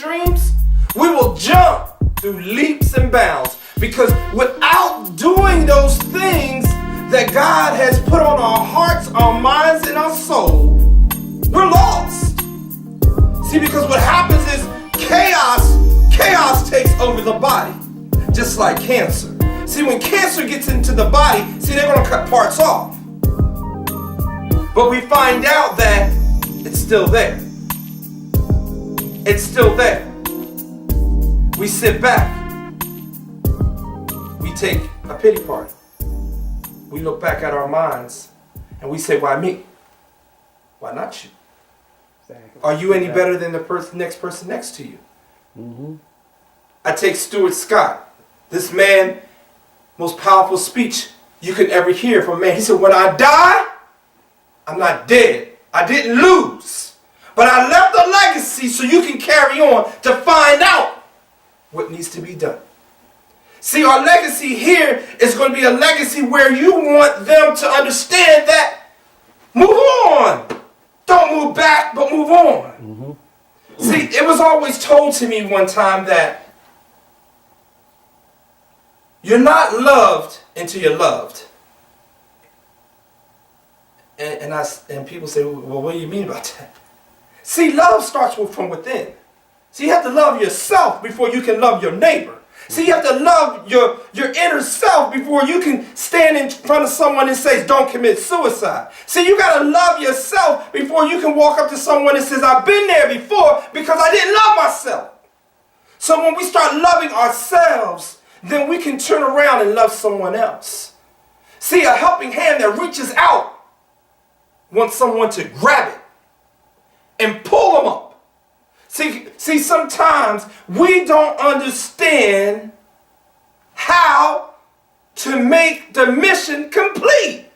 dreams, we will jump through leaps and bounds. Because without doing those things that God has put on our hearts, our minds, and our soul, we're lost. See, because what happens is chaos takes over the body, just like cancer. See, when cancer gets into the body, see, they're going to cut parts off. But we find out that it's still there. It's still there. We sit back. We take a pity party. We look back at our minds and we say, why me? Why not you? Exactly. Are you any better than the next person next to you? Mm-hmm. I take Stuart Scott, this man, most powerful speech you could ever hear from a man. He said, when I die, I'm not dead. I didn't lose. But I left a legacy so you can carry on to find out what needs to be done. See, our legacy here is going to be a legacy where you want them to understand that move on. Don't move back, but move on. Mm-hmm. See, it was always told to me one time that you're not loved until you're loved. And people say, well, what do you mean about that? See, love starts from within. See, you have to love yourself before you can love your neighbor. See, you have to love your inner self before you can stand in front of someone and say, don't commit suicide. See, you got to love yourself before you can walk up to someone and say, I've been there before because I didn't love myself. So when we start loving ourselves, then we can turn around and love someone else. See, a helping hand that reaches out wants someone to grab it and pull them up. See, sometimes we don't understand how to make the mission complete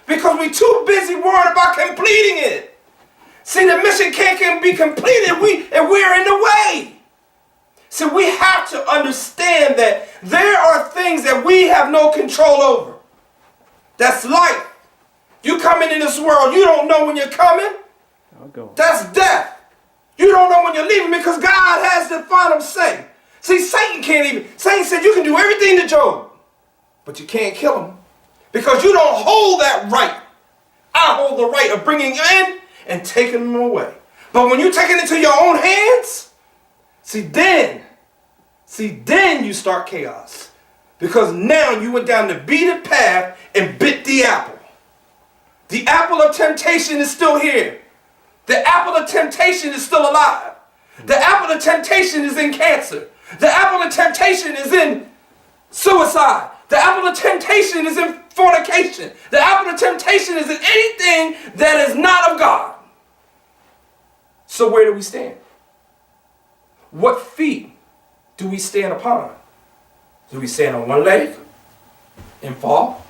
because we're too busy worrying about completing it. See, the mission can't be completed and we're in the way. See, we have to understand that there are things that we have no control over. That's life. You coming in this world, you don't know when you're coming. That's death. You don't know when you're leaving because God has the final say. See, Satan said you can do everything to Job, but you can't kill him because you don't hold that right. I hold the right of bringing you in and taking them away. But when you take it into your own hands, then you start chaos because now you went down the beaten path and bit the apple. The apple of temptation is still here. The apple of temptation is still alive. The apple of temptation is in cancer. The apple of temptation is in suicide. The apple of temptation is in fornication. The apple of temptation is in anything that is not of God. So where do we stand? What feet do we stand upon? Do we stand on one leg and fall?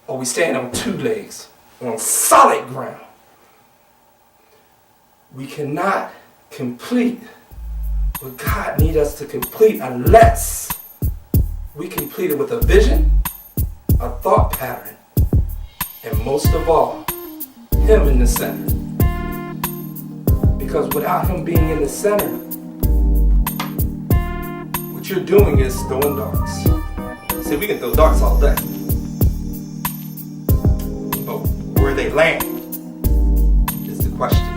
Or we stand on two legs on solid ground? We cannot complete what God needs us to complete unless we complete it with a vision, a thought pattern, and most of all, Him in the center. Because without Him being in the center, what you're doing is throwing darts. See, we can throw darts all day, but where they land is the question.